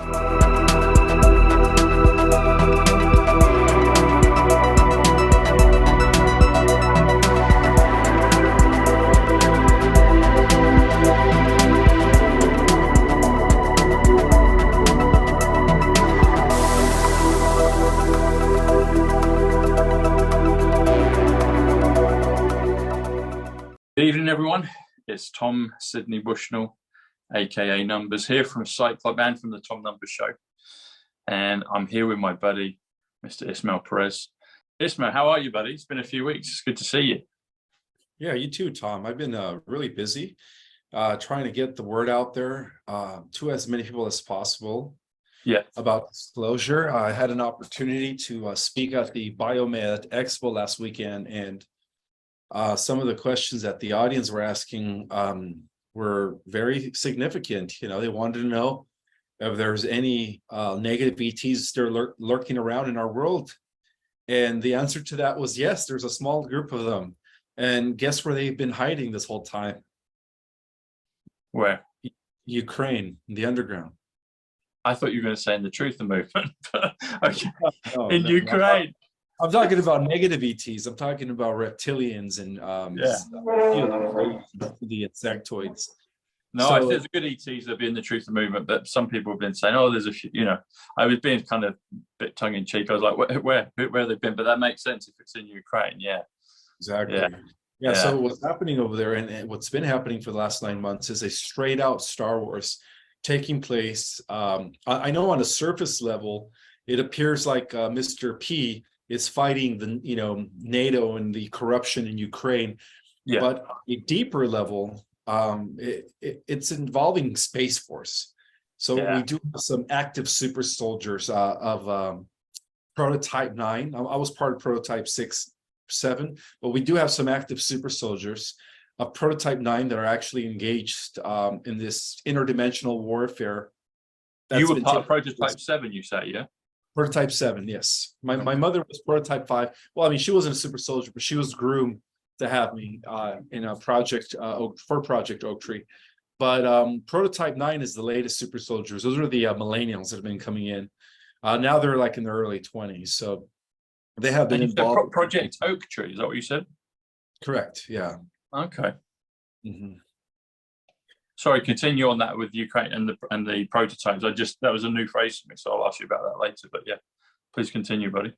Good evening, everyone. It's Tom Sydney Bushnell, aka Numbers, here from Psych.Club and from the Tom Numbers Show. And I'm here with my buddy, Mr. Ismael Perez. Ismael, how are you, buddy? It's been a few weeks. It's good to see you. Yeah, you too, Tom. I've been really busy trying to get the word out there to as many people as possible. Yeah. About disclosure. I had an opportunity to speak at the Biomed Expo last weekend, and some of the questions that the audience were asking were very significant. You know, they wanted to know if there's any negative ETs that are lurking around in our world. And the answer to that was yes, there's a small group of them. And guess where they've been hiding this whole time? Where? Ukraine, in the underground. I thought you were going to say in the Truth Movement. Okay. No, in Ukraine. I'm talking about negative ETs. I'm talking about reptilians and the insectoids. No, I think there's good ETs that be in the Truth Movement, but some people have been saying, "Oh, there's a few." You know, I was being kind of a bit tongue in cheek. I was like, "Where have they been?" But that makes sense if it's in Ukraine. Yeah, exactly. Yeah. So what's happening over there, and what's been happening for the last 9 months, is a straight out Star Wars taking place. I know on a surface level, it appears like Mr. P is fighting the NATO and the corruption in Ukraine, but a deeper level, it's involving Space Force. So we do have some active super soldiers of Prototype 9. I was part of Prototype 6, 7, but we do have some active super soldiers of Prototype 9 that are actually engaged in this interdimensional warfare. You were part of Prototype 7, you say, yeah? Prototype 7, yes. My mother was Prototype 5. Well, I mean, she wasn't a super soldier, but she was groomed to have me in a project for Project Oak Tree. But Prototype 9 is the latest super soldiers. Those are the millennials that have been coming in. Now they're like in their early 20s. So they have been involved. Project Oak Tree, is that what you said? Correct, yeah. Okay. Mm-hmm. Sorry, continue on that with Ukraine and the prototypes. That was a new phrase for me, so I'll ask you about that later. But yeah, please continue, buddy.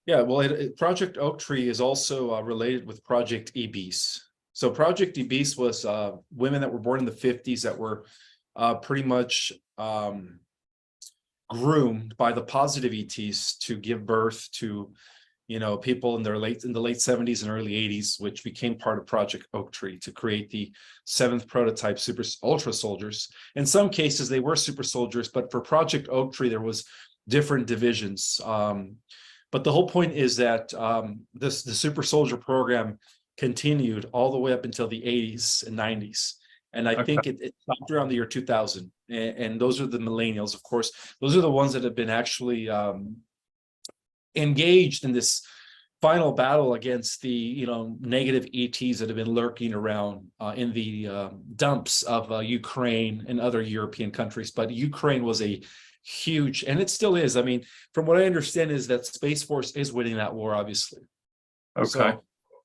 Yeah, well, Project Oak Tree is also related with Project Ibis. So Project Ibis was women that were born in the 50s that were pretty much groomed by the positive ETs to give birth to people in the late 70s and early 80s, which became part of Project Oak Tree to create the 7th prototype super ultra soldiers. In some cases, they were super soldiers, but for Project Oak Tree, there was different divisions. But the whole point is that the super soldier program continued all the way up until the 80s and 90s. And I think it stopped around the year 2000. And those are the millennials, of course. Those are the ones that have been actually engaged in this final battle against the negative ETs that have been lurking around in the dumps of Ukraine and other European countries. But Ukraine was a huge, and it still is. I mean, from what I understand is that Space Force is winning that war, obviously. Okay. So,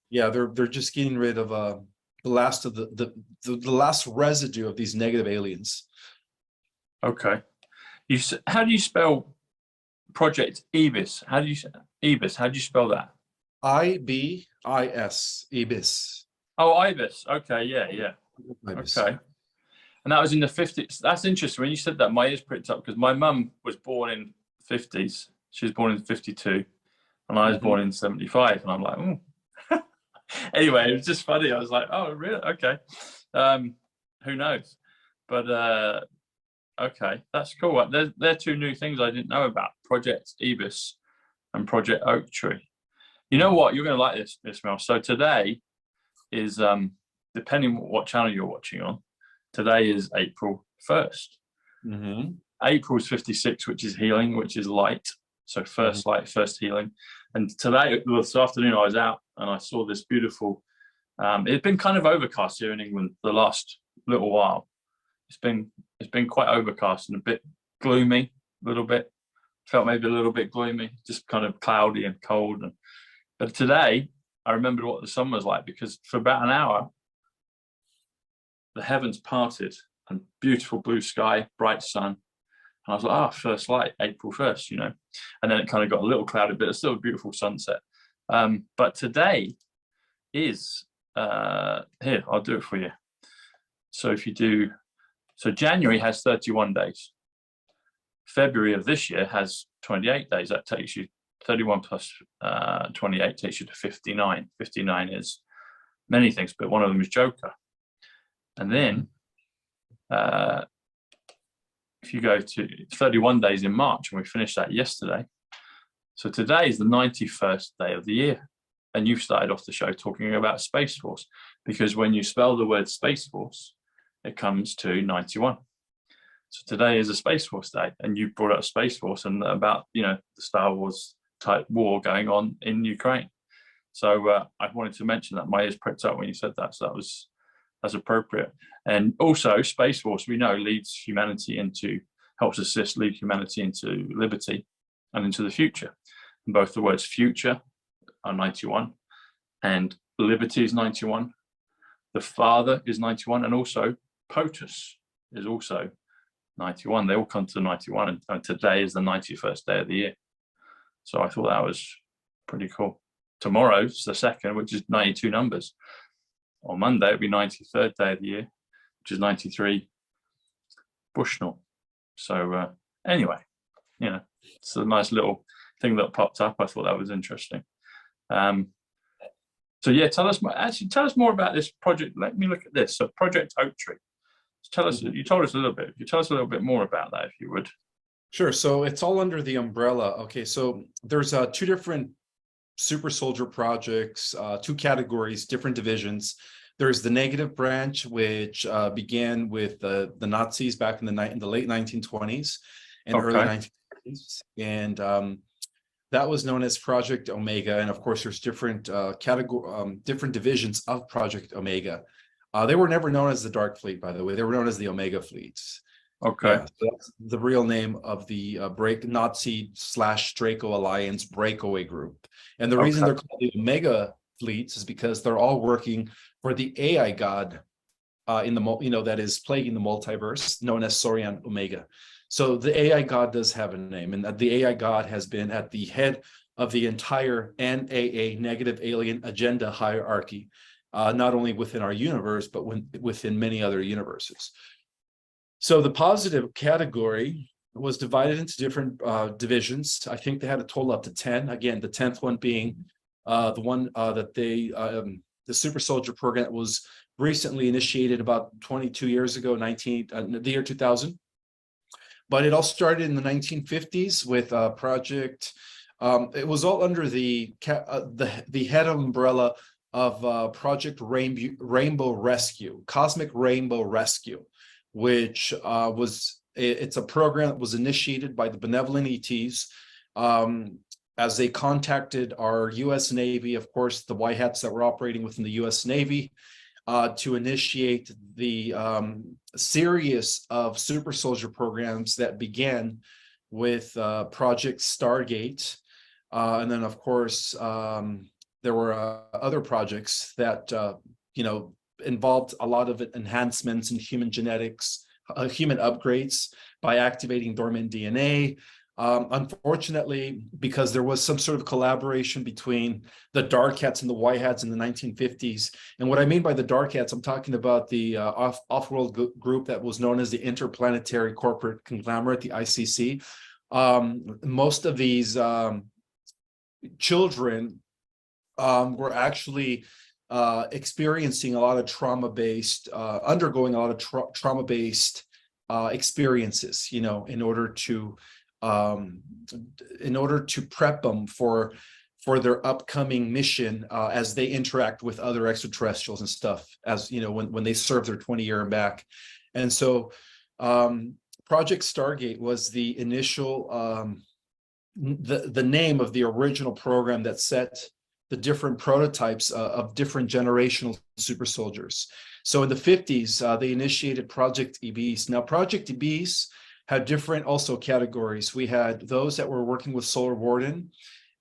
yeah, they're just getting rid of the last of the last residue of these negative aliens. Okay. How do you spell Project Ibis? How do you spell that? IBIS, Ibis. Oh, Ibis. Okay, yeah. Ibis. Okay. And that was in the 50s. That's interesting. When you said that, my ears pricked up because my mum was born in the 50s. She was born in 52, and I was born in 75. And I'm like, oh. Anyway, it was just funny. I was like, oh, really? Okay. Who knows? But okay, that's cool. They're two new things I didn't know about: Project Ibis and Project Oak Tree. You know what? You're going to like this, Ismael. So today is, depending on what channel you're watching on, today is April 1st. Mm-hmm. April is 56, which is healing, which is light. So first light, first healing. And today, this afternoon, I was out and I saw this beautiful, it's been kind of overcast here in England the last little while. It's been quite overcast and a bit gloomy a little bit. Felt maybe a little bit gloomy, just kind of cloudy and cold. But today, I remembered what the sun was like, because for about an hour, the heavens parted and beautiful blue sky, bright sun. And I was like, first light, April 1st, you know. And then it kind of got a little cloudy, but it's still a beautiful sunset. But today is, here, I'll do it for you. So if you do, so January has 31 days. February of this year has 28 days. That takes you 31 plus 28 takes you to 59. 59 is many things, but one of them is Joker. And then if you go to 31 days in March, and we finished that yesterday. So today is the 91st day of the year. And you've started off the show talking about Space Force, because when you spell the word Space Force, it comes to 91. So today is a Space Force day, and you brought up Space Force and about, you know, the Star Wars type war going on in Ukraine. So I wanted to mention that. My ears pricked up when you said that, so that's appropriate. And also, Space Force, we know, helps assist lead humanity into liberty and into the future. And both the words future are 91, and liberty is 91. The Father is 91, and also POTUS is also 91. They all come to 91, and today is the 91st day of the year. So I thought that was pretty cool. Tomorrow's the 2nd, which is 92 numbers. On Monday, it'll be 93rd day of the year, which is 93 Bushnell. So anyway, you know, it's a nice little thing that popped up. I thought that was interesting. So yeah, tell us more about this project. Let me look at this. So Project Oak Tree. You told us a little bit. You tell us a little bit more about that, if you would. Sure. So it's all under the umbrella. Okay. So there's 2 different super soldier projects, 2 categories, different divisions. There's the negative branch, which began with the Nazis back in the late 1920s and early 1930s. And that was known as Project Omega. And of course, there's different different divisions of Project Omega. They were never known as the Dark Fleet, by the way. They were known as the Omega Fleets. Okay. Yeah, so that's the real name of the Nazi/Draco Alliance breakaway group. And the reason they're called the Omega Fleets is because they're all working for the AI god that is plaguing the multiverse, known as Sorian Omega. So the AI god does have a name, and the AI god has been at the head of the entire NAA negative alien agenda hierarchy, not only within our universe, but within many other universes. So the positive category was divided into different divisions. I think they had a total up to 10. Again, the 10th one being the one that the Super Soldier program that was recently initiated about 22 years ago, the year 2000. But it all started in the 1950s with a project. It was all under the head umbrella of Project Rainbow Rescue, Cosmic Rainbow Rescue, which it's a program that was initiated by the benevolent ETs as they contacted our U.S. Navy, of course, the white hats that were operating within the U.S. Navy, to initiate the series of super soldier programs that began with Project Stargate. And then, of course, there were other projects that, involved a lot of enhancements in human genetics, human upgrades by activating dormant DNA. Unfortunately, because there was some sort of collaboration between the dark hats and the white hats in the 1950s. And what I mean by the dark hats, I'm talking about the off-world group that was known as the Interplanetary Corporate Conglomerate, the ICC. Most of these children were actually experiencing a lot of trauma-based, undergoing a lot of trauma-based experiences, in order to prep them for their upcoming mission as they interact with other extraterrestrials and stuff, as when they serve their 20-year and back. And so Project Stargate was the initial the name of the original program that set the different prototypes of different generational super soldiers. So in the 50s, they initiated Project Ibis. Now, Project Ibis had different also categories. We had those that were working with Solar Warden,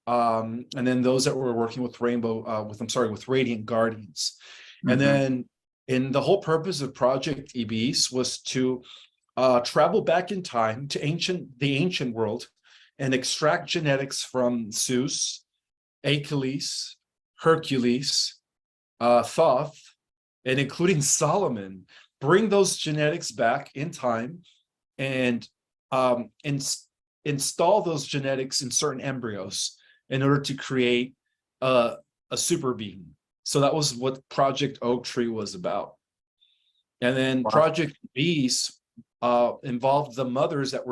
and then those that were working with with Radiant Guardians. And then in the whole purpose of Project Ibis was to travel back in time to the ancient world and extract genetics from Zeus, Achilles, Hercules, Thoth, and including Solomon, bring those genetics back in time and install those genetics in certain embryos in order to create a super being. So that was what Project Oak Tree was about. And then Project Beast involved the mothers that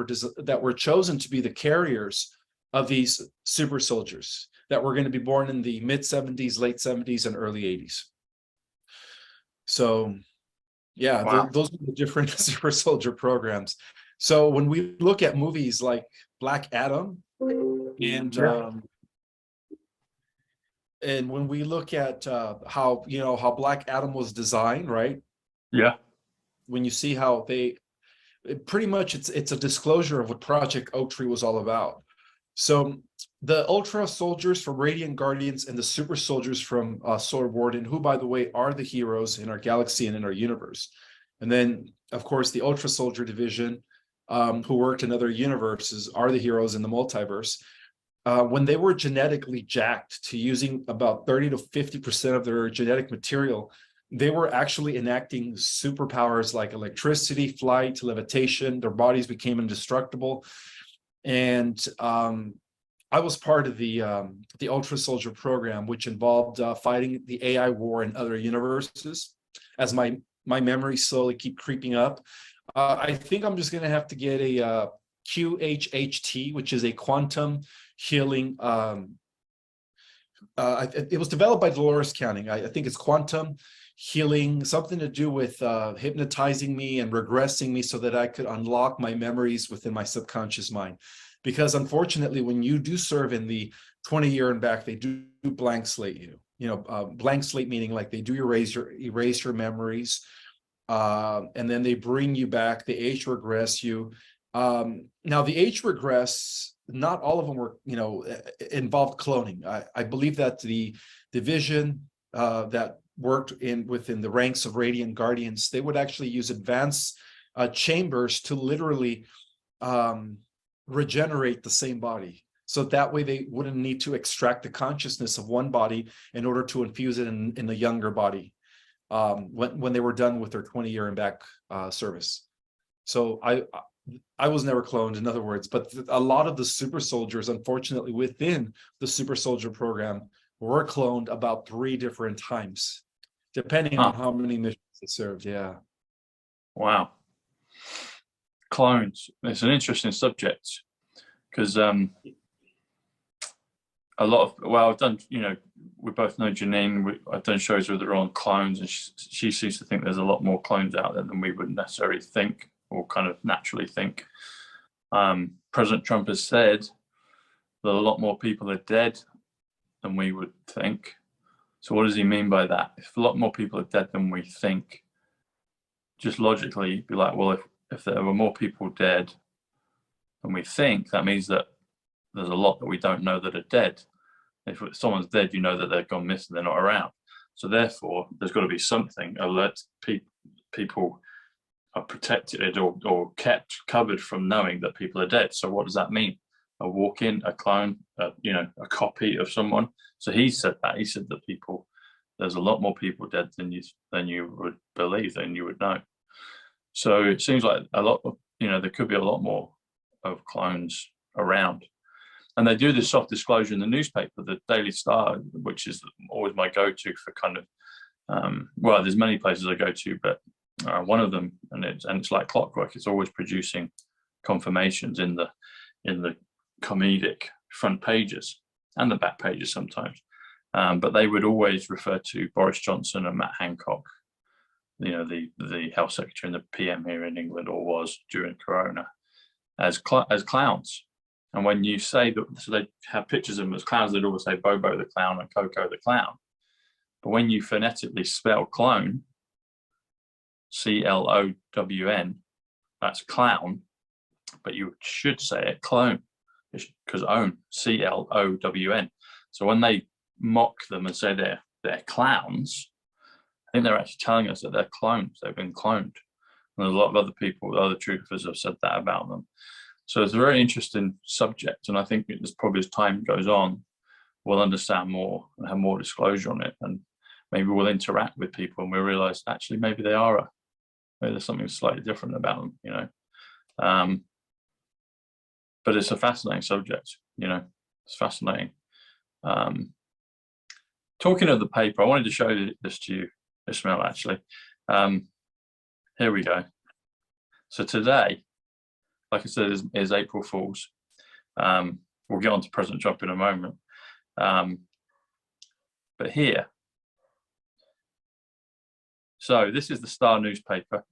were chosen to be the carriers of these super soldiers that were going to be born in the mid-70s, late 70s, and early 80s. So yeah, those are the different super soldier programs. So when we look at movies like Black Adam and when we look at how Black Adam was designed, right? Yeah. When you see how pretty much it's a disclosure of what Project Oak Tree was all about. So the Ultra Soldiers from Radiant Guardians and the Super Soldiers from Solar Warden, who, by the way, are the heroes in our galaxy and in our universe. And then, of course, the Ultra Soldier Division, who worked in other universes, are the heroes in the multiverse. When they were genetically jacked to using about 30 to 50% of their genetic material, they were actually enacting superpowers like electricity, flight, levitation. Their bodies became indestructible. And I was part of the Ultra Soldier program, which involved fighting the AI war in other universes. As my memories slowly keep creeping up, I think I'm just going to have to get a QHHT, which is a quantum healing. It was developed by Dolores Canning. I think it's quantum healing, something to do with hypnotizing me and regressing me so that I could unlock my memories within my subconscious mind. Because unfortunately, when you do serve in the 20-year and back, they do blank slate you. Blank slate meaning like they do erase your memories, and then they bring you back. They age regress you. Now the age regress, not all of them were, involved cloning. I believe that the division that worked within the ranks of Radiant Guardians, they would actually use advanced chambers to literally regenerate the same body. So that way they wouldn't need to extract the consciousness of one body in order to infuse it in the younger body when they were done with their 20-year and back service. So I was never cloned, in other words, but a lot of the super soldiers, unfortunately, within the super soldier program were cloned about 3 different times, depending on how many missions they served. Yeah. Wow. Clones. It's an interesting subject because I've done, we both know Janine, I've done shows with her on clones, and she seems to think there's a lot more clones out there than we would necessarily think or kind of naturally think. President Trump has said that a lot more people are dead than we would think. So what does he mean by that? If a lot more people are dead than we think, just logically be like, well, if there were more people dead than we think, that means that there's a lot that we don't know that are dead. If someone's dead, you know that they've gone missing, they're not around. So therefore, there's got to be something alert people are protected or kept covered from knowing that people are dead. So what does that mean? A walk-in, a clone, a copy of someone. So he said that. He said that there's a lot more people dead than you would believe, than you would know. So it seems like a lot of, there could be a lot more of clones around. And they do this soft disclosure in the newspaper, the Daily Star, which is always my go-to for kind of, there's many places I go to, but one of them, and it's like clockwork, it's always producing confirmations in the comedic front pages and the back pages sometimes. But they would always refer to Boris Johnson and Matt Hancock, the health secretary and the PM here in England, or was during Corona, as clowns. And when you say that, so they have pictures of them as clowns, they'd always say Bobo the clown and Coco the clown. But when you phonetically spell clone, CLOWN, that's clown, but you should say it clone, because own, CLOWN. So when they mock them and say they're clowns, I think they're actually telling us that they're clones. They've been cloned. And a lot of other people, other truthers have said that about them. So it's a very interesting subject, and I think it's probably as time goes on, we'll understand more and have more disclosure on it, and maybe we'll interact with people and we'll realize actually maybe maybe there's something slightly different about them, you know. But it's a fascinating subject, you know. It's fascinating. Talking of the paper, I wanted to show this to you, Ismael, actually. Here we go. So today, like I said, is April Fool's. We'll get on to President Trump in a moment. But here, so this is the Star newspaper.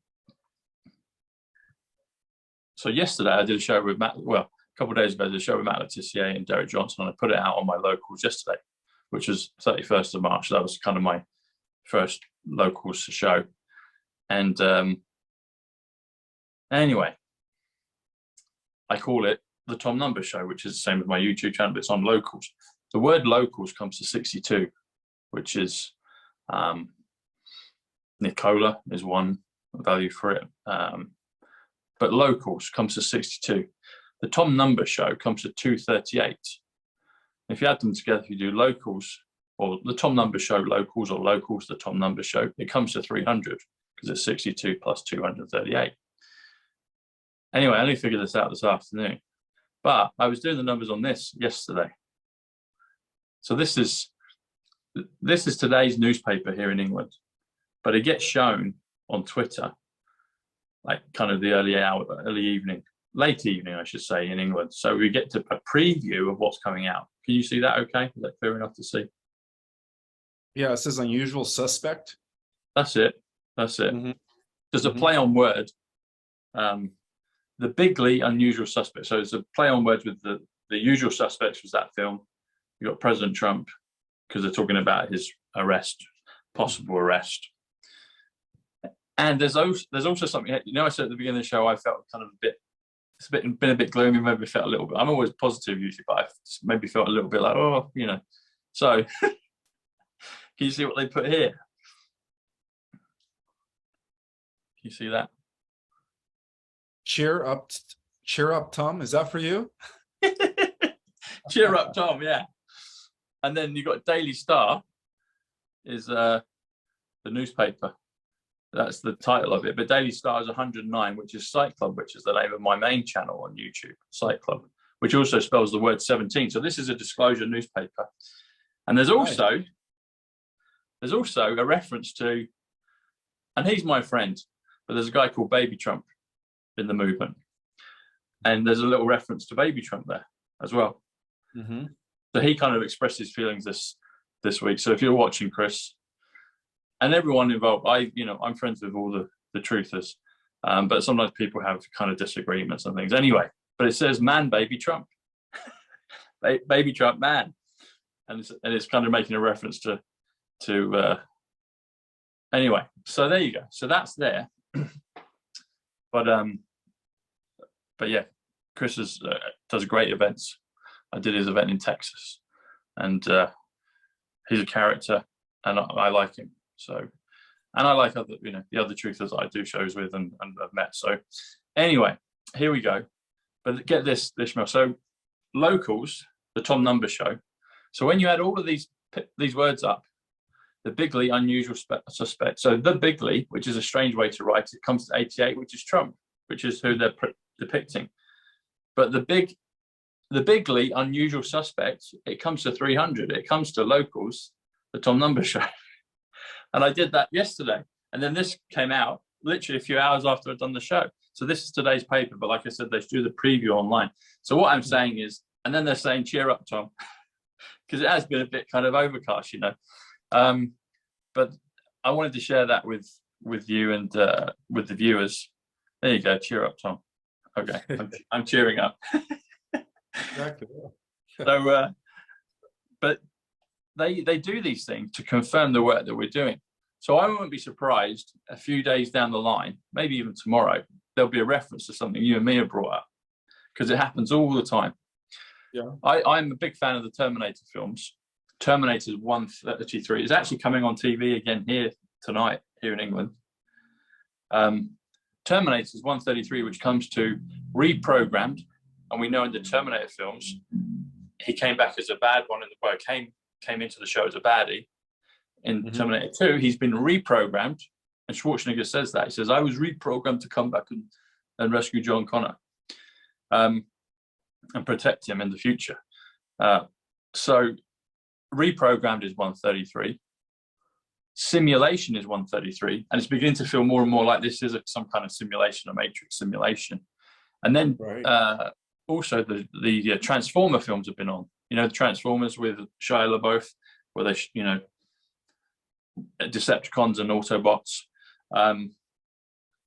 So yesterday I did a show with Matt, well, a couple of days ago I did a show with Matt Letitia and Derek Johnson, and I put it out on my locals yesterday, which was 31st of March. That was kind of my first locals show. And anyway, I call it the Tom Numbers Show, which is the same as my YouTube channel, but it's on locals. The word locals comes to 62, which is Nicola is one value for it. But locals comes to 62. The Tom Numbers Show comes to 238. If you add them together, if you do locals, or the Tom Numbers Show locals, or locals, the Tom Numbers Show, it comes to 300, because it's 62 plus 238. Anyway, I only figured this out this afternoon, but I was doing the numbers on this yesterday. So this is today's newspaper here in England, but it gets shown on Twitter, like kind of the late evening, I should say, in England. So we get to a preview of what's coming out. Can you see that okay? Is that clear enough to see? Yeah, it says unusual suspect. That's it. Mm-hmm. There's a play on word. The Bigly Unusual Suspect. So it's a play on words with the Usual Suspects was that film. You got President Trump, because they're talking about his arrest, possible arrest. And there's also something, you know, I said at the beginning of the show, I felt kind of been a bit gloomy, maybe felt a little bit, I'm always positive usually, but I maybe felt a little bit like, oh, you know. So can you see what they put here? Can you see that? Cheer up, Tom. Is that for you? Cheer up, Tom. Yeah. And then you got Daily Star, is the newspaper. That's the title of it. But Daily Star is 109, which is Psych.Club, which is the name of my main channel on YouTube, Psych.Club, which also spells the word 17. So this is a disclosure newspaper. And there's also a reference to, and he's my friend, but there's a guy called Baby Trump in the movement, and there's a little reference to Baby Trump there as well. Mm-hmm. So he kind of expressed his feelings this week. So if you're watching, Chris, and everyone involved, I'm friends with all the truthers, but sometimes people have kind of disagreements and things. Anyway, but it says "Man, Baby Trump," Baby Trump, man, and it's kind of making a reference to. Anyway, so there you go. So that's there. But yeah, Chris does great events. I did his event in Texas, and he's a character, and I like him. So, and I like other, the other truthers that I do shows with and I've met. So, anyway, here we go. But get this, Ishmael. So, locals, the Tom Numbers Show. So when you add all of these words up, the Bigly Unusual Suspect. So the Bigly, which is a strange way to write it, comes to 88, which is Trump, which is who they're depicting. But the Bigly Unusual Suspect, it comes to 300. It comes to locals, the Tom Numbers Show. And I did that yesterday. And then this came out literally a few hours after I'd done the show. So this is today's paper. But like I said, they do the preview online. So what I'm saying is, and then they're saying, cheer up, Tom, because it has been a bit kind of overcast, But I wanted to share that with you and with the viewers. There you go. Cheer up, Tom. Okay, I'm cheering up. Exactly. So, but they do these things to confirm the work that we're doing. So I won't be surprised a few days down the line, maybe even tomorrow, there'll be a reference to something you and me have brought up because it happens all the time. Yeah. I'm a big fan of the Terminator films. Terminator 133 is actually coming on TV again here tonight, here in England. Terminator 133, which comes to reprogrammed, and we know in the Terminator films, he came back as a bad one, came into the show as a baddie. In Terminator 2, he's been reprogrammed, and Schwarzenegger says that. He says, I was reprogrammed to come back and rescue John Connor and protect him in the future. So reprogrammed is 133. Simulation is 133, and it's beginning to feel more and more like this is some kind of simulation, a matrix simulation. And then also the Transformer films have been on. You know, the Transformers with Shia LaBeouf, where they, you know, Decepticons and Autobots.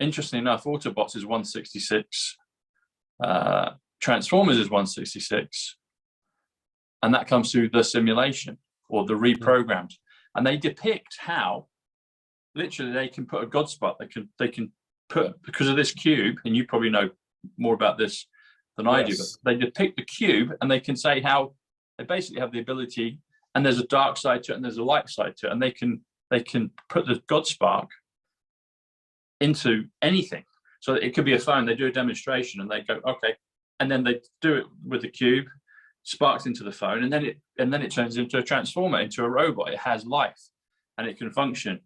Interestingly enough, Autobots is 166. Transformers is 166. And that comes through the simulation or the reprogrammed. And they depict how literally they can put a God spot. They can put, because of this cube, and you probably know more about this than I do, but they depict the cube and they can say how they basically have the ability, and there's a dark side to it and there's a light side to it, and they can put the God spark into anything. So it could be a phone. They do a demonstration and they go, okay, and then they do it with the cube, sparks into the phone, and then it turns into a transformer, into a robot. It has life and it can function.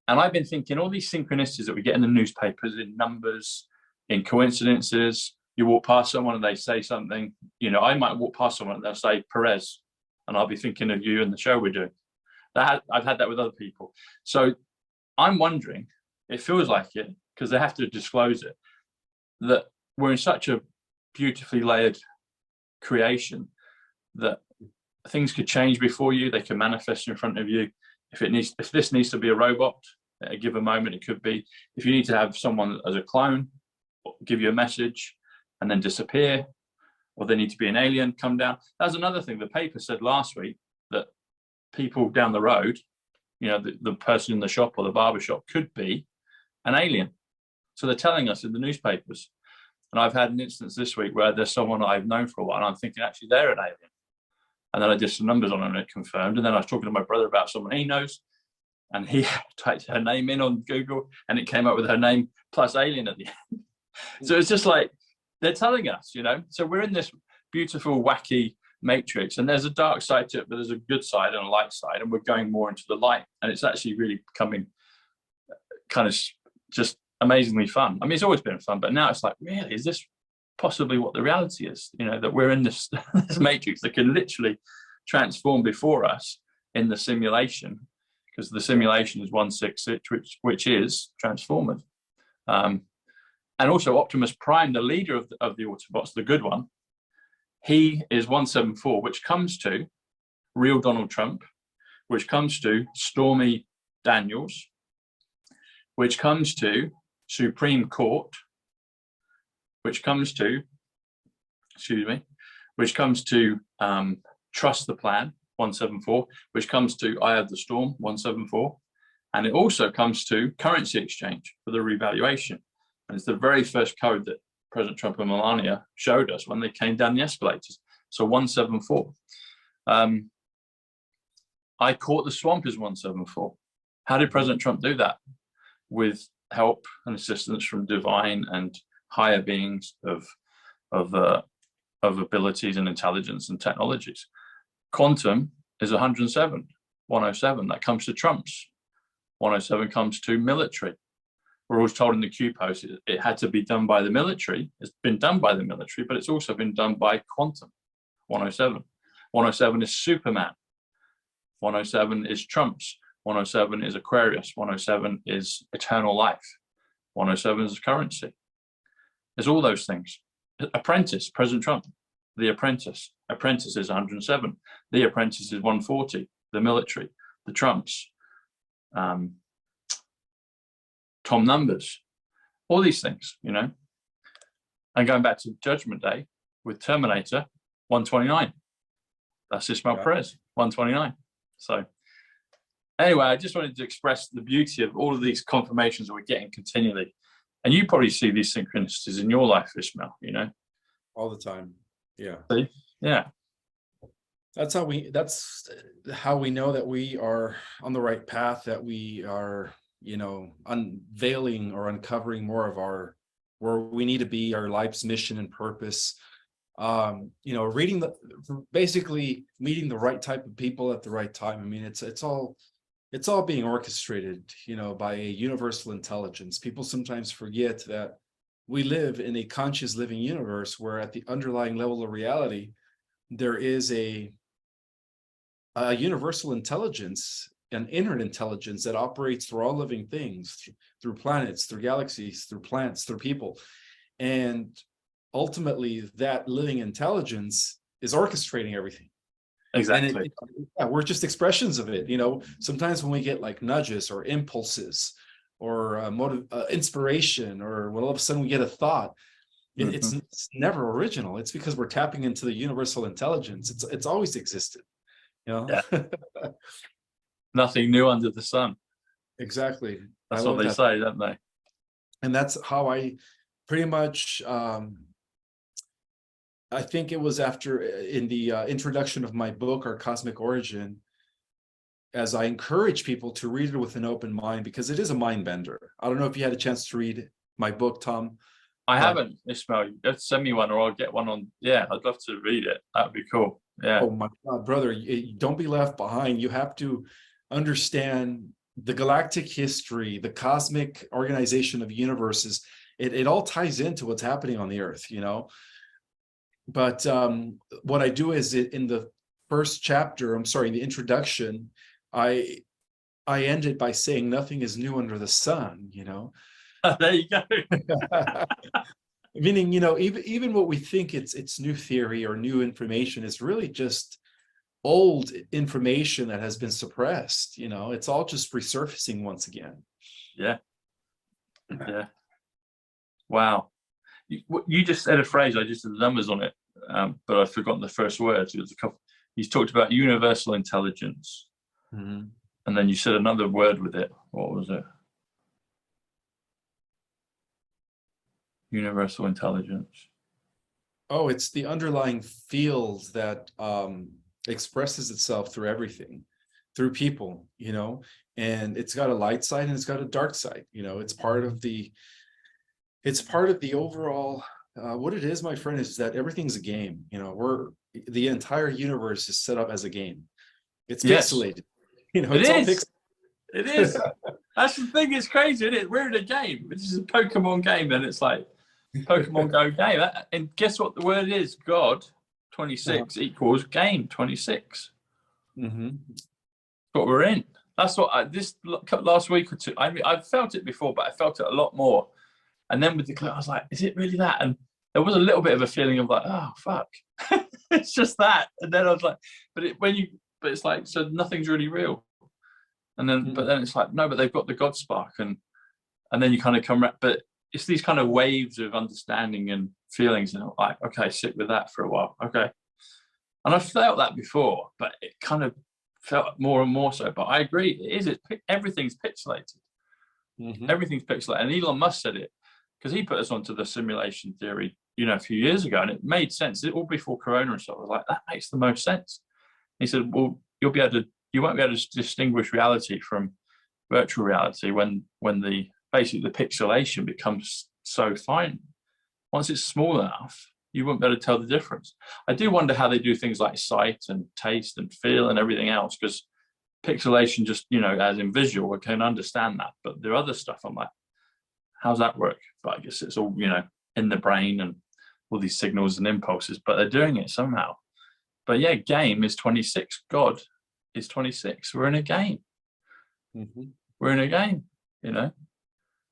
And I've been thinking all these synchronicities that we get in the newspapers, in numbers, in coincidences. You walk past someone and they say something. You know, I might walk past someone and they'll say Perez, and I'll be thinking of you and the show we're doing. I've had that with other people. So I'm wondering, it feels like it, because they have to disclose it, that we're in such a beautifully layered creation that things could change before you. They can manifest in front of you. If this needs to be a robot at a given moment, it could be. If you need to have someone as a clone give you a message and then disappear, or they need to be an alien come down. That's another thing the paper said last week, that people down the road, you know, the person in the shop or the barber shop could be an alien. So they're telling us in the newspapers. And I've had an instance this week where there's someone I've known for a while, and I'm thinking actually they're an alien. And then I did some numbers on it and it confirmed. And then I was talking to my brother about someone he knows, and he typed her name in on Google and it came up with her name plus alien at the end. So it's just like, they're telling us, you know. So we're in this beautiful, wacky matrix, and there's a dark side to it, but there's a good side and a light side, and we're going more into the light. And it's actually really becoming kind of just amazingly fun. I mean, it's always been fun, but now it's like, really, is this possibly what the reality is? You know, that we're in this, this matrix that can literally transform before us in the simulation, because the simulation is 166, which is Transformers. And also Optimus Prime, the leader of the Autobots, the good one, he is 174, which comes to real Donald Trump, which comes to Stormy Daniels, which comes to Supreme Court, which comes to, which comes to Trust the Plan, 174, which comes to Eye of the Storm, 174. And it also comes to currency exchange for the revaluation. And it's the very first code that President Trump and Melania showed us when they came down the escalators. So 174. I caught the swamp is 174. How did President Trump do that? With help and assistance from divine and higher beings of abilities and intelligence and technologies. Quantum is 107, 107. That comes to Trump's. 107 comes to military. We're always told in the Q post it had to be done by the military. It's been done by the military, but it's also been done by quantum. 107. 107 is Superman. 107 is Trump's. 107 is Aquarius. 107 is eternal life. 107 is currency. There's all those things. Apprentice, President Trump. The Apprentice. Apprentice is 107. The Apprentice is 140. The military. The Trumps. Tom Numbers. All these things, you know. And going back to Judgment Day with Terminator, 129. That's Ismael Perez, 129. So anyway, I just wanted to express the beauty of all of these confirmations that we're getting continually. And you probably see these synchronicities in your life, Ismael, you know. all the time. Yeah. See? Yeah. That's how we know that we are on the right path, that we are, unveiling or uncovering more of where we need to be, our life's mission and purpose. Basically meeting the right type of people at the right time. I mean, it's all being orchestrated, by a universal intelligence. People sometimes forget that we live in a conscious living universe where at the underlying level of reality, there is a universal intelligence, an inner intelligence that operates through all living things, through planets, through galaxies, through plants, through people. And ultimately, that living intelligence is orchestrating everything. Exactly. And we're just expressions of it. Sometimes when we get like nudges or impulses or inspiration, or when all of a sudden we get a thought, it's never original. It's because we're tapping into the universal intelligence. It's always existed. Yeah. Nothing new under the sun. Exactly. That's what they say, don't they? And that's how I pretty much, I think it was after in the introduction of my book, Our Cosmic Origin, as I encourage people to read it with an open mind, because it is a mind bender. I don't know if you had a chance to read my book, Tom. I haven't, Ismael. You have to send me one, or I'll get one on. Yeah, I'd love to read it. That would be cool. Yeah. Oh my God, brother, don't be left behind. You have to understand the galactic history, the cosmic organization of universes. It all ties into what's happening on the Earth, But what I do is in the first chapter, the introduction, I end it by saying nothing is new under the sun, There you go. Meaning, even what we think it's new theory or new information is really just old information that has been suppressed. It's all just resurfacing once again. Yeah. Yeah. Wow. You just said a phrase. I just did the numbers on it, but I've forgotten the first words. It was a couple. You talked about universal intelligence, and then you said another word with it. What was it? Universal intelligence. Oh, it's the underlying field that expresses itself through everything, through people, and it's got a light side and it's got a dark side. It's part of the overall, what it is, my friend, is that everything's a game. The entire universe is set up as a game. It's pixelated. It is. That's the thing. It's crazy, isn't it? We're in a game. This is a Pokemon game, and it's like Pokemon Go game. And guess what the word is? God 26 equals game 26. That's what we're in. That's what this last week or two. I mean, I've felt it before, but I felt it a lot more. And then with the cloud, I was like, is it really that? And there was a little bit of a feeling of like, oh fuck, it's just that. And then I was like, but it's like, so nothing's really real. And then, but then it's like, no, but they've got the God spark, and then you kind of come, but it's these kind of waves of understanding and feelings, and like, okay, sit with that for a while, okay. And I've felt that before, but it kind of felt more and more so. But I agree, everything's pixelated. Everything's pixelated, and Elon Musk said it because he put us onto the simulation theory, a few years ago, and it made sense. It all before Corona and stuff. I was like, that makes the most sense. He said, well, you won't be able to distinguish reality from virtual reality when the basically the pixelation becomes so fine. Once it's small enough, you won't be able to tell the difference. I do wonder how they do things like sight and taste and feel and everything else, because pixelation just, as in visual, I can understand that. But the other stuff, I'm like, how's that work? But I guess it's all, in the brain and all these signals and impulses, but they're doing it somehow. But yeah, game is 26. God is 26. We're in a game. We're in a game,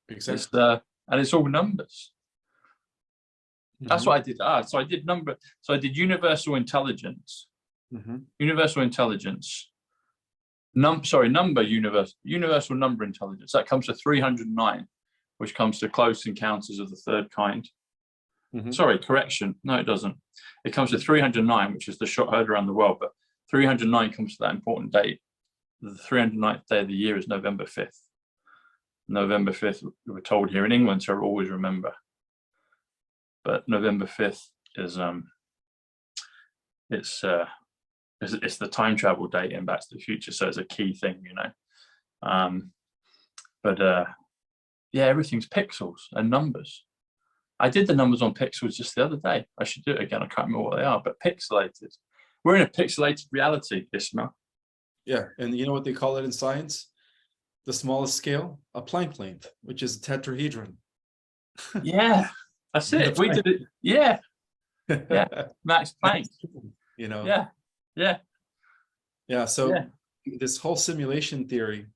Exactly. And it's all numbers. That's what I did. So I did number. So I did universal intelligence. Universal intelligence. Universal number intelligence. That comes to 309, which comes to close encounters of the third kind. Sorry, correction. No, it doesn't. It comes to 309, which is the shot heard around the world. But 309 comes to that important date. The 309th day of the year is November 5th. November 5th, we were told here in England to always remember. But November 5th is it's the time travel data in Back to the Future, so it's a key thing, you know. But yeah, everything's pixels and numbers. I did the numbers on pixels just the other day. I should do it again. I can't remember what they are, but pixelated. We're in a pixelated reality, Ismael. Yeah, and you know what they call it in science? The smallest scale, a Planck length, which is a tetrahedron. Yeah, that's it. We did it. Yeah, yeah. Max Planck. You know. Yeah, yeah, yeah. So yeah. this whole simulation theory,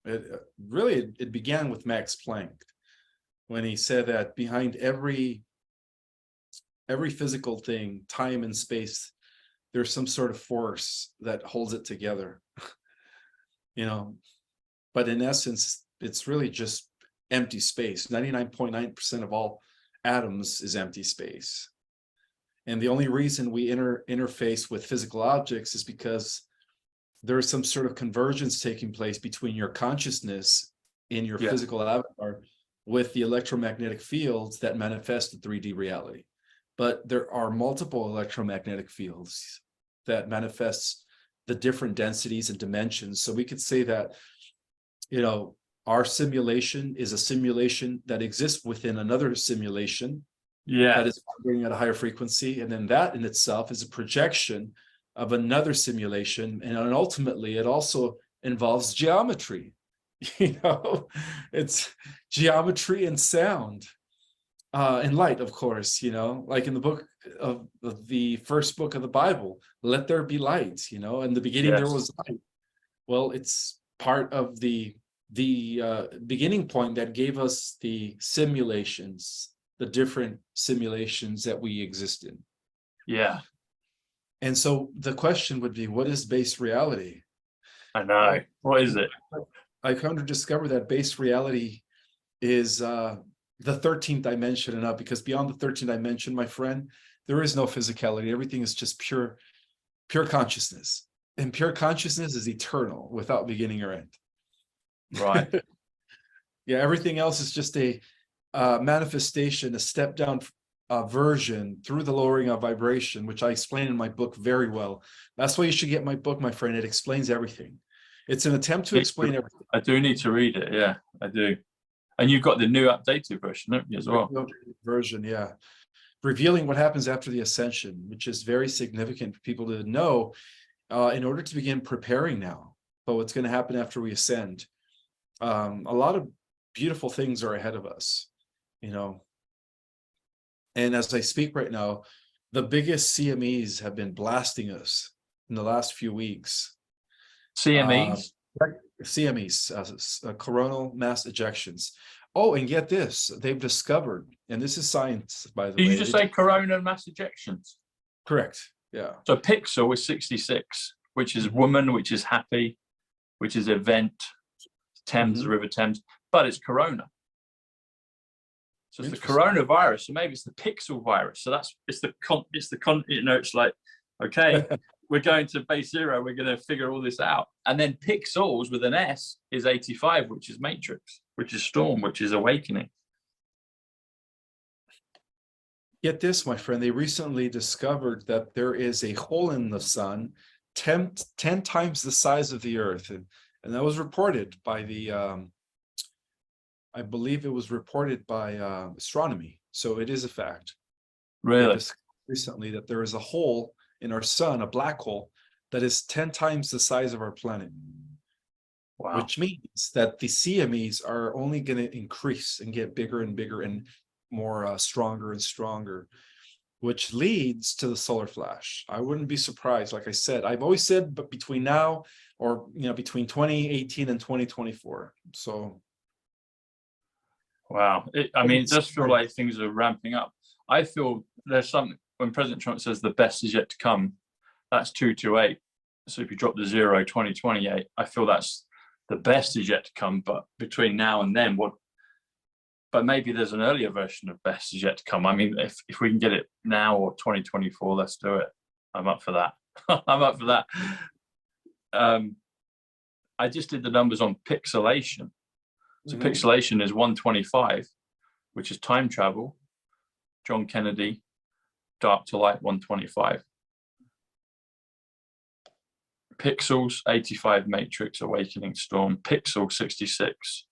it began with Max Planck, when he said that behind every physical thing, time and space, there's some sort of force that holds it together. You know, but in essence, it's really just empty space. 99.9% of all atoms is empty space. And the only reason we interface with physical objects is because there is some sort of convergence taking place between your consciousness in your physical avatar with the electromagnetic fields that manifest the 3D reality. But there are multiple electromagnetic fields that manifest the different densities and dimensions. So we could say that, you know, our simulation is a simulation that exists within another simulation that is operating at a higher frequency. And then that in itself is a projection of another simulation. And ultimately, it also involves geometry. You know, it's geometry and sound. And light, of course, you know, like in the book of the first book of the Bible, let there be light, you know, in the beginning there was light. Well, it's part of the beginning point that gave us the simulations, the different simulations that we exist in. Yeah. And so the question would be, what is base reality? I know. What is it? I come to discover that base reality is the 13th dimension and up, because beyond the 13th dimension, my friend, there is no physicality. Everything is just pure consciousness. And pure consciousness is eternal, without beginning or end. Right. Yeah, everything else is just a manifestation, a step down version through the lowering of vibration, which I explain in my book very well. That's why you should get my book, my friend. It explains everything. It's an attempt to explain everything. I do need to read it. Yeah, I do. And you've got the new updated version, don't you, as well? Version, yeah. Revealing what happens after the ascension, which is very significant for people to know in order to begin preparing now for what's going to happen after we ascend. A lot of beautiful things are ahead of us, you know. And as I speak right now, the biggest CMEs have been blasting us in the last few weeks. CMEs? CMEs, coronal mass ejections. Oh, and get this, they've discovered, and this is science, by the way. Did you just say coronal mass ejections? Correct, yeah. So pixel is 66, which is woman, which is happy, which is event, Thames, the River Thames, but it's corona. So it's the coronavirus, so maybe it's the pixel virus. So it's like, okay, we're going to base zero, we're going to figure all this out. And then pixels with an S is 85, which is matrix, which is storm, which is awakening. Get this, my friend, they recently discovered that there is a hole in the sun 10 times the size of the earth. And that was reported by the, I believe it was reported by astronomy. So it is a fact. Really? Recently that there is a hole in our sun, a black hole, that is 10 times the size of our planet. Wow. Which means that the CMEs are only going to increase and get bigger and bigger and more stronger and stronger, which leads to the solar flash. I wouldn't be surprised. Like I said, I've always said, but between now or, you know, between 2018 and 2024. So. Wow. I mean, it does feel like things are ramping up. I feel there's something, when President Trump says the best is yet to come, that's 228. So if you drop the 0, 2028, I feel that's the best is yet to come. But between now and then, but maybe there's an earlier version of best is yet to come. I mean, if we can get it now or 2024, let's do it. I'm up for that. I'm up for that. I just did the numbers on pixelation. So pixelation is 125, which is time travel, John Kennedy, dark to light 125. Pixels 85 matrix awakening storm. Pixel 66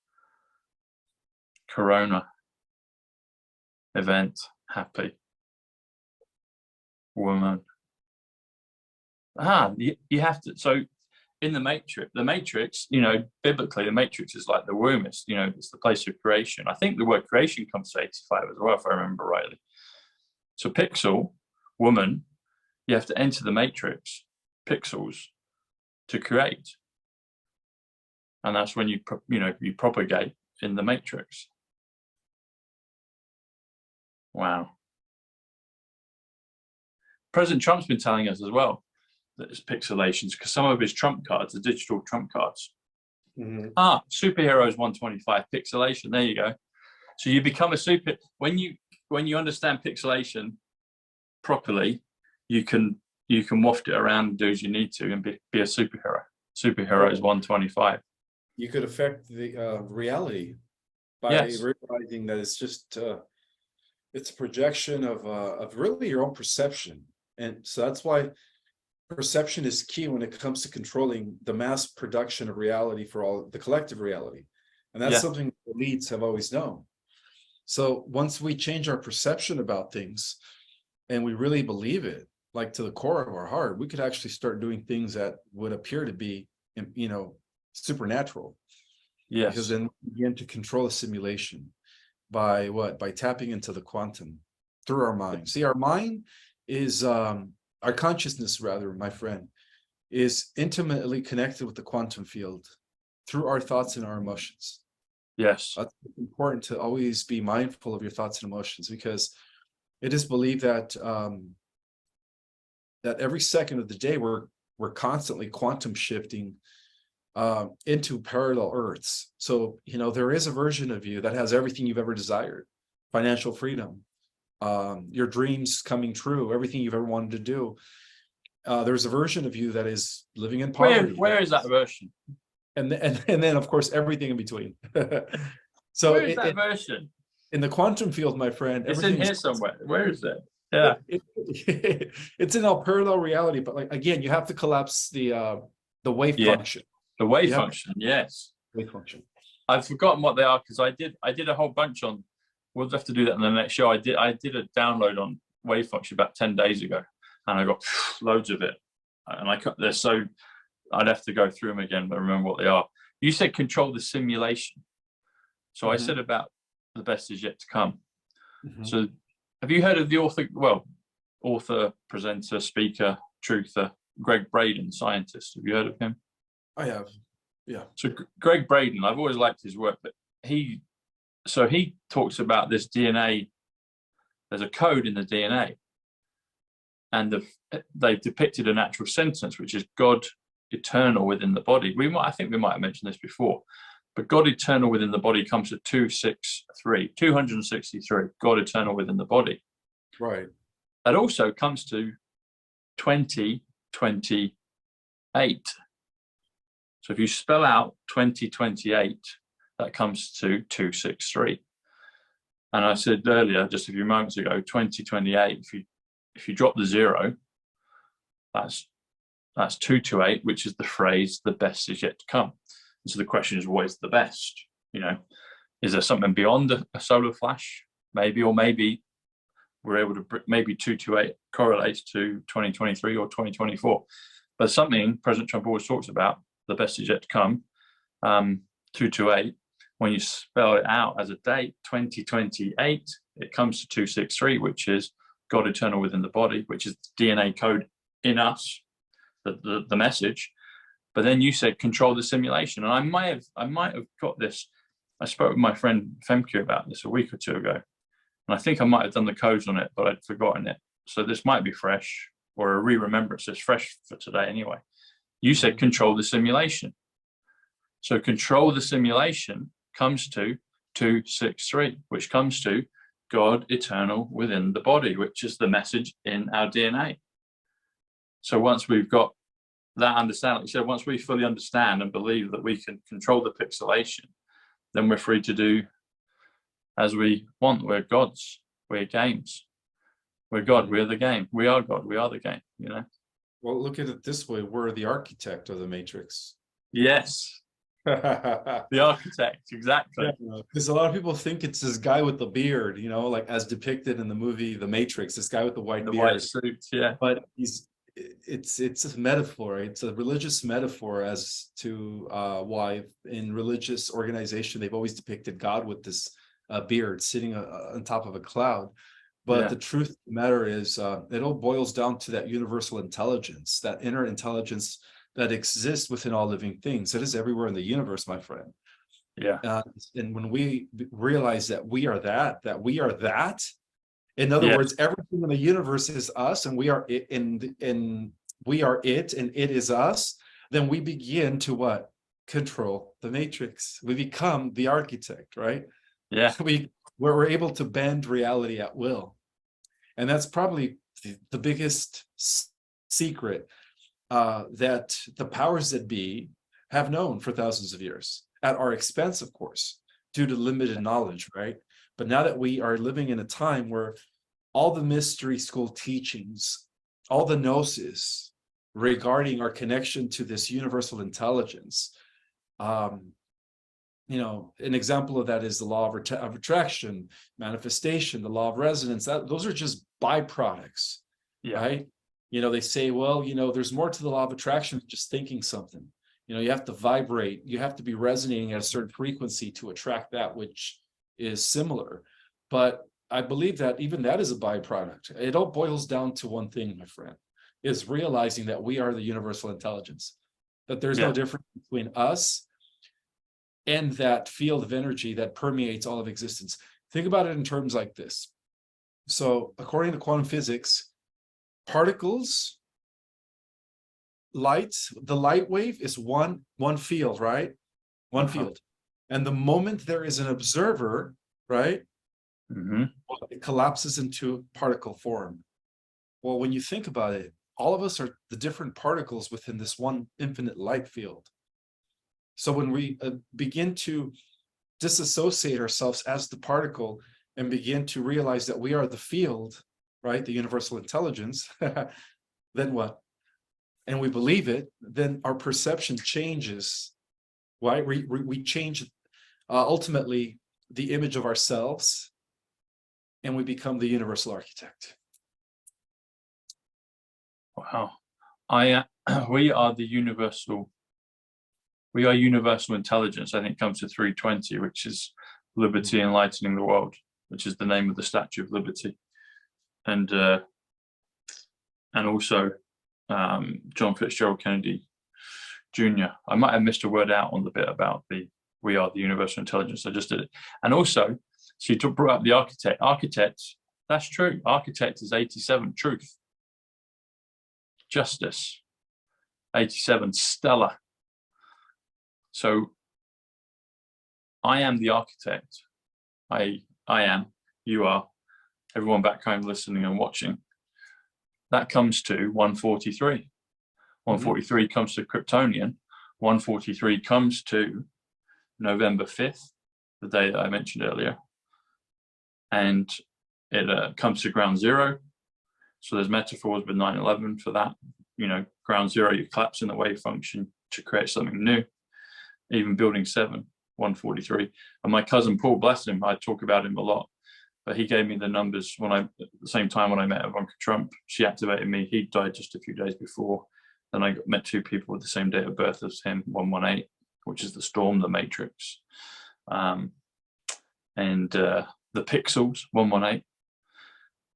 corona event happy woman. You have to, so in the matrix, you know, biblically the matrix is like the womb. It's, you know, it's the place of creation. I think the word creation comes to 85 as well, if I remember rightly. So pixel, woman, you have to enter the matrix, pixels, to create. And that's when you propagate in the matrix. Wow. President Trump's been telling us as well that it's pixelations, because some of his trump cards are digital trump cards. Superheroes 125 pixelation. There you go. So you become a super when you understand pixelation properly, you can waft it around and do as you need to and be a superhero. Superhero is 125. You could affect the reality by realizing that it's just it's a projection of really your own perception. And so that's why perception is key when it comes to controlling the mass production of reality for all the collective reality. And that's something elites have always known. So once we change our perception about things and we really believe it, like to the core of our heart, we could actually start doing things that would appear to be, you know, supernatural. Yes. Because then we begin to control the simulation by what? By tapping into the quantum through our mind. See, our mind is our consciousness, rather, my friend, is intimately connected with the quantum field through our thoughts and our emotions. Yes. It's important to always be mindful of your thoughts and emotions, because it is believed that that every second of the day we're constantly quantum shifting into parallel Earths. So, you know, there is a version of you that has everything you've ever desired: financial freedom, your dreams coming true, everything you've ever wanted to do. There's a version of you that is living in poverty. Where is that version? And then of course everything in between. So where is that version? In the quantum field, my friend, it's in here somewhere. Where is it? Yeah. It's in a parallel reality, but like again, you have to collapse the wave function. The wave function, yes. Wave function. I've forgotten what they are, because I did a whole bunch on. We'll have to do that in the next show. I did a download on wave function about 10 days ago, and I got loads of it. And I'd have to go through them again, but remember what they are. You said control the simulation. So I said about the best is yet to come. So have you heard of the author, presenter, speaker, truther, Greg Braden, scientist? Have you heard of him? I have, yeah. So Greg Braden, I've always liked his work, but he talks about this DNA. There's a code in the DNA, and they've depicted a natural sentence, which is God eternal within the body. I think we might have mentioned this before, but God eternal within the body comes to 263, God eternal within the body. Right. That also comes to 2028. So if you spell out 2028, that comes to 263. And I said earlier, just a few moments ago, 2028, if you drop the zero, that's 228, which is the phrase, the best is yet to come. And so the question is, what is the best? You know, is there something beyond a solar flash? Maybe, or maybe we're able to, maybe 228 correlates to 2023 or 2024. But something President Trump always talks about, the best is yet to come, 228, when you spell it out as a date, 2028, it comes to 263, which is God eternal within the body, which is the DNA code in us, the message. But then you said control the simulation, and I might have got this. I spoke with my friend Femke about this a week or two ago, and I think I might have done the codes on it, but I'd forgotten it. So this might be fresh, or a re-remembrance. It's fresh for today anyway. You said control the simulation. So control the simulation comes to 263, which comes to God eternal within the body, which is the message in our DNA. So once we've got that understanding, so once we fully understand and believe that we can control the pixelation, then we're free to do as we want. We're gods, we're games. We're God. We're the game. We are God. We are the game. You know. Well, look at it this way: we're the architect of the matrix. Yes. The architect, exactly. Because a lot of people think it's this guy with the beard, you know, like as depicted in the movie The Matrix, this guy with the white beard. White suit, yeah. But it's a metaphor. It's a religious metaphor as to why in religious organization they've always depicted God with this beard sitting on top of a cloud. But the truth of the matter is, it all boils down to that universal intelligence, that inner intelligence that exists within all living things. It is everywhere in the universe, my friend. Yeah. And when we realize that we are that we are that, in other words, everything in the universe is us, and we are it, and we are it, and it is us, then we begin to what? Control the matrix. We become the architect, right? Yeah. We're able to bend reality at will. And that's probably the biggest secret that the powers that be have known for thousands of years, at our expense, of course, due to limited knowledge, right? But now that we are living in a time where all the mystery school teachings, all the gnosis regarding our connection to this universal intelligence, you know, an example of that is the law of attraction, manifestation, the law of resonance. Those are just byproducts, right? You know, they say, well, you know, there's more to the law of attraction than just thinking something. You know, you have to vibrate, you have to be resonating at a certain frequency to attract that which is similar. But I believe that even that is a byproduct. It all boils down to one thing, my friend, is realizing that we are the universal intelligence, that there's no difference between us and that field of energy that permeates all of existence. Think about it in terms like this. So according to quantum physics, particles, light, the light wave is one field, right? One field. And the moment there is an observer, right? It collapses into particle form. Well, when you think about it, all of us are the different particles within this one infinite light field. So when we begin to disassociate ourselves as the particle and begin to realize that we are the field, right, the universal intelligence, then what? And we believe it, then our perception changes, right? We change ultimately the image of ourselves, and we become the universal architect. Wow. We are the universal. We are universal intelligence. I think comes to 320, which is liberty enlightening the world, which is the name of the Statue of Liberty, and also John Fitzgerald Kennedy Jr. I might have missed a word out on the bit about we are the universal intelligence. I just did it, and also so you brought up the architect. Architects, that's true. Architect is 87. Truth, justice, 87. Stellar. So I am the architect. I am, you are, everyone back home listening and watching. That comes to 143. 143 comes to Kryptonian. 143 comes to November 5th, the day that I mentioned earlier. And it comes to ground zero. So there's metaphors with 9/11 for that. You know, ground zero, you collapse in the wave function to create something new. Even building 7, 143. And my cousin Paul, bless him, I talk about him a lot, but he gave me the numbers at the same time when I met Ivanka Trump. She activated me. He died just a few days before. Then I met 2 people with the same date of birth as him, 118, which is the storm, the matrix. And the pixels, 118.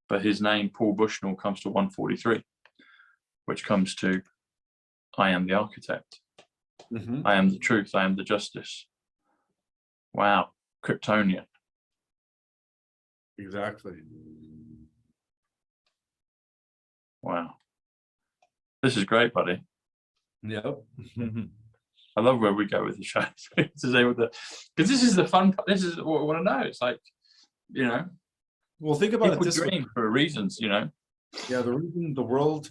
But his name, Paul Bushnell, comes to 143, which comes to I am the architect. I am the truth. I am the justice. Wow. Kryptonian. Exactly. Wow. This is great, buddy. Yep. I love where we go with the show. Because this is the fun part. This is what I want to know. It's like, you know. Well, think about it this way. For reasons, you know. Yeah, the reason the world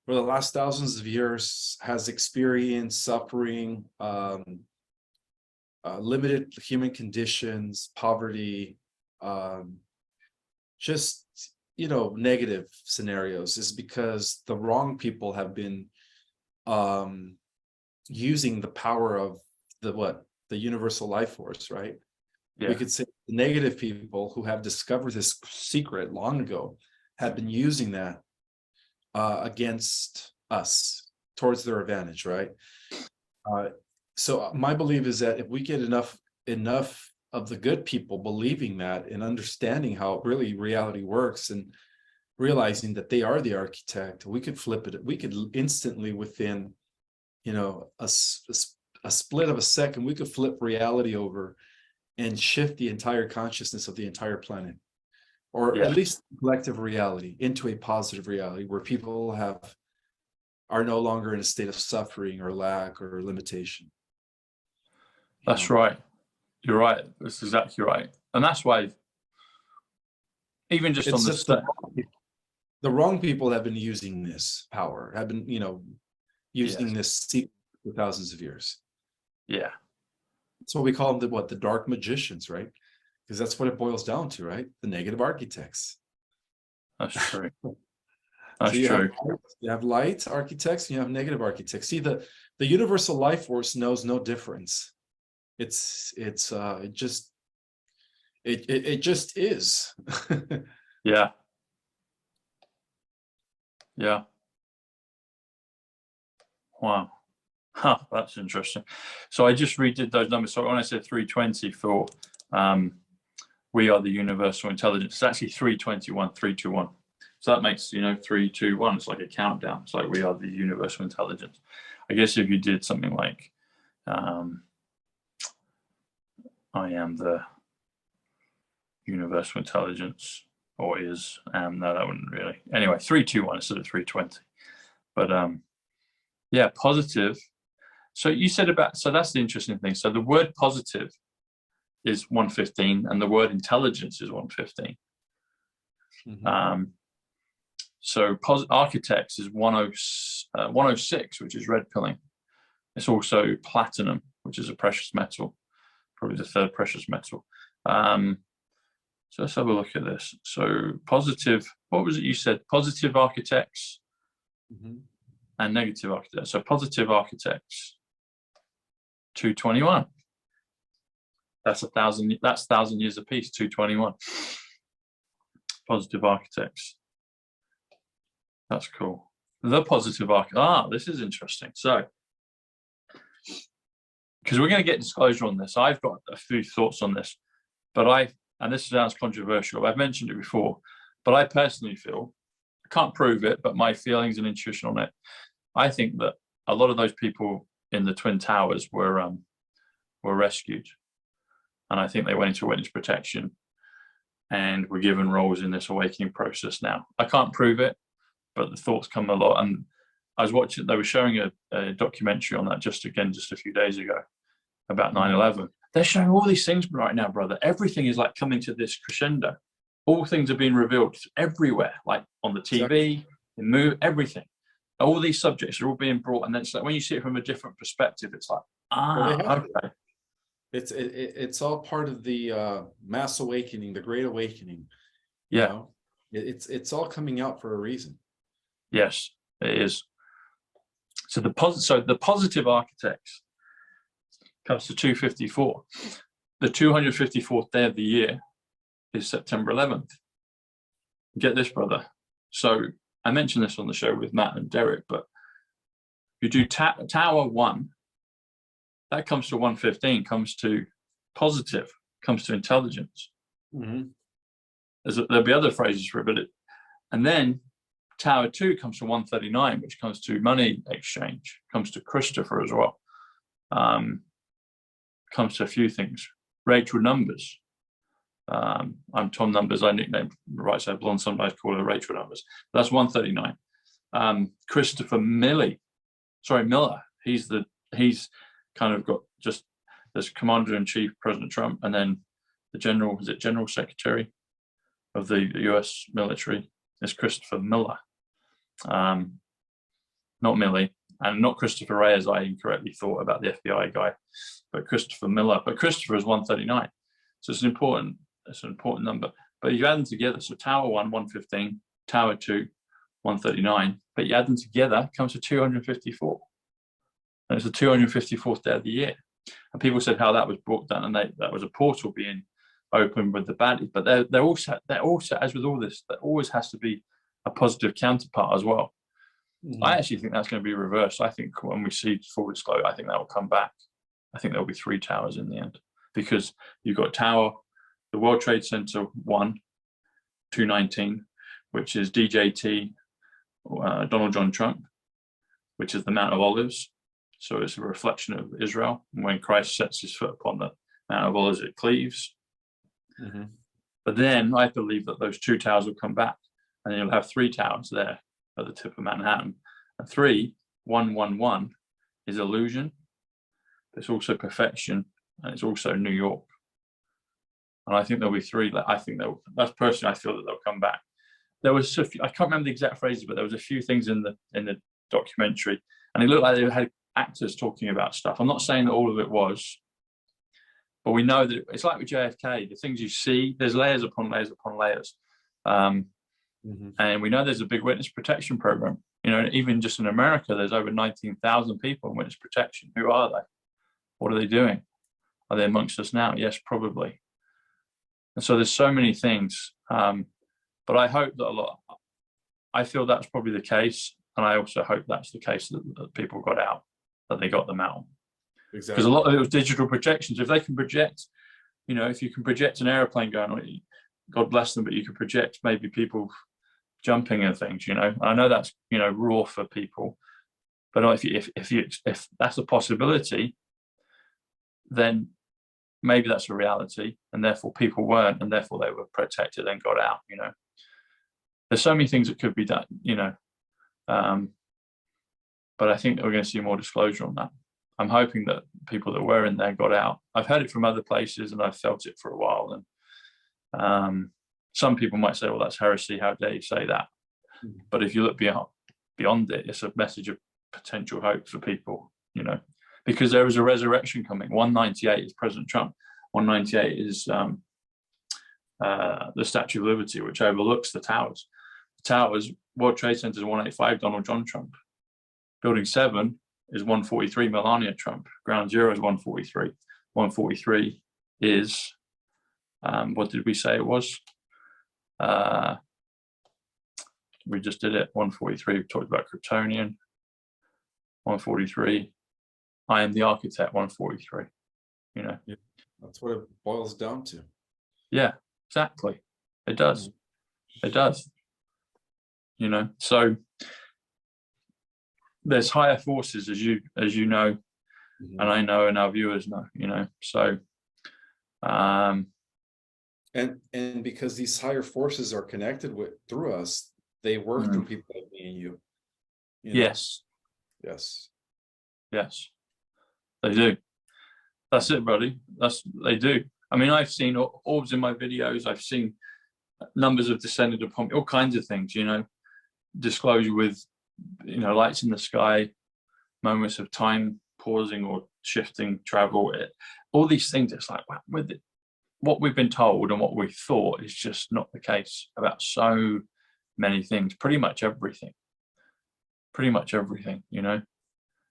for the last thousands of years has experienced suffering, limited human conditions, poverty, just negative scenarios is because the wrong people have been using the power of the universal life force, right? Yeah. We could say the negative people who have discovered this secret long ago have been using that against us towards their advantage, right? So my belief is that if we get enough of the good people believing that and understanding how really reality works and realizing that they are the architect, we could flip it. We could instantly, within a split of a second, we could flip reality over and shift the entire consciousness of the entire planet, or at least collective reality, into a positive reality where people are no longer in a state of suffering or lack or limitation. That's right. You're right. That's exactly right. And that's why, even just on the wrong people have been using this power, have been, using this secret for thousands of years. Yeah. That's what we call them, the dark magicians, right? Because that's what it boils down to, right? The negative architects. That's true. That's so true. You have light architects, and you have negative architects. See, the universal life force knows no difference. It just is. Yeah. Yeah. Wow. Huh, that's interesting. So I just redid those numbers. So when I said 320 for we are the universal intelligence, it's actually 321, 321. So that makes, 3, 2, 1. It's like a countdown. It's like we are the universal intelligence. I guess if you did something like I am the universal intelligence, or is no, that wouldn't really. Anyway, 3, 2, 1 instead of 320. But yeah, positive. So you said so that's the interesting thing. So the word positive is 115 and the word intelligence is 115. Mm-hmm. So architects is 106, which is red pilling. It's also platinum, which is a precious metal, probably the third precious metal. So let's have a look at this. So positive, what was it you said? Positive architects and negative architects. So positive architects, 221. That's 1,000. That's 1,000 years apiece. 221. Positive architects. That's cool. The positive architect. This is interesting. So, because we're going to get disclosure on this, I've got a few thoughts on this, but and this sounds controversial. I've mentioned it before, but I personally feel, I can't prove it, but my feelings and intuition on it, I think that a lot of those people in the Twin Towers were rescued. And I think they went into witness protection and were given roles in this awakening process now. I can't prove it, but the thoughts come a lot. And I was watching, they were showing a documentary on that just a few days ago about 9/11. They're showing all these things right now, brother. Everything is like coming to this crescendo. All things are being revealed everywhere, like on the TV, in movie, everything. All these subjects are all being brought. And then it's like when you see it from a different perspective, it's like, okay. It's all part of the mass awakening, the great awakening. Yeah. It's all coming out for a reason. Yes, it is. So the positive architects comes to 254. The 254th day of the year is September 11th. Get this, brother. So I mentioned this on the show with Matt and Derek, but you do Tower 1, that comes to 115, comes to positive, comes to intelligence. Mm-hmm. There'll be other phrases for it, but and then Tower 2 comes to 139, which comes to money exchange, comes to Christopher as well. Comes to a few things. Rachel Numbers. I'm Tom Numbers. I nicknamed Right Side Blonde. Sometimes call her Rachel Numbers. That's 139. Christopher Miller. He's kind of got just there's Commander-in-Chief President Trump, and then the General Secretary of the US military is Christopher Miller. Not Milley, and not Christopher Ray, as I incorrectly thought about the FBI guy, but Christopher Miller. But Christopher is 139, so it's an important number. But you add them together, so tower 1, 115, tower 2, 139, but you add them together, it comes to 254. And it's the 254th day of the year. And people said how that was brought down, and that was a portal being opened with the baddie. But they're also, as with all this, there always has to be a positive counterpart as well. I actually think that's going to be reversed. I think when we see full disclosure, I think that will come back. I think there'll be 3 towers in the end, because you've got tower, the World Trade Center 1, 219, which is DJT, Donald John Trump, which is the Mount of Olives. So it's a reflection of Israel. And when Christ sets his foot upon the Mount of Olives, it cleaves. But then I believe that those 2 towers will come back, and you'll have 3 towers there at the tip of Manhattan. And 3, 111 is illusion. It's also perfection, and it's also New York. And I think there'll be 3. I think that's personally, I feel that they'll come back. There was a few, I can't remember the exact phrases, but there was a few things in the documentary, and it looked like they had actors talking about stuff. I'm not saying that all of it was, but we know that it's like with JFK, the things you see, there's layers upon layers upon layers. And we know there's a big witness protection program. You know, even just in America, there's over 19,000 people in witness protection. Who are they? What are they doing? Are they amongst us now? Yes, probably. And so there's so many things. But I hope that I feel that's probably the case. And I also hope that's the case that people got out, that they got them out. Exactly. Because a lot of it was digital projections. If they can project, you know, if you can project an airplane going on, God bless them, but you can project maybe people jumping and things, you know. I know that's, you know, raw for people, but if that's a possibility, then maybe that's a reality, and therefore people weren't, and therefore they were protected and got out, you know. There's so many things that could be done, you know. But I think that we're going to see more disclosure on that. I'm hoping that people that were in there got out. I've heard it from other places, and I've felt it for a while. And some people might say, well, that's heresy. How dare you say that? But if you look beyond it, it's a message of potential hope for people, you know, because there is a resurrection coming. 198 is President Trump. 198 is the Statue of Liberty, which overlooks the towers. The towers, World Trade Center is 185, Donald John Trump. Building 7 is 143, Melania Trump. Ground Zero is 143. 143 is, what did we say it was? We just did it. 143, we talked about Kryptonian. 143, I am the architect. 143, you know. Yeah, that's what it boils down to. Yeah, exactly. It does. It does. You know, so there's higher forces, as you know, and I know, and our viewers know, you know. So and because these higher forces are connected through us, they work through people like me and you know? Yes. They do. That's it, buddy. They do. I mean, I've seen orbs in my videos. I've seen numbers have descended upon me, all kinds of things, you know. Disclosure with, you know, lights in the sky, moments of time pausing or shifting travel, all these things. It's like, wow, with it, what we've been told and what we thought is just not the case about so many things. Pretty much everything, you know.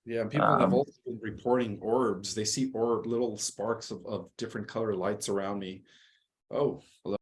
Yeah, and people have also been reporting orbs. They see little sparks of different color lights around me. Oh, hello.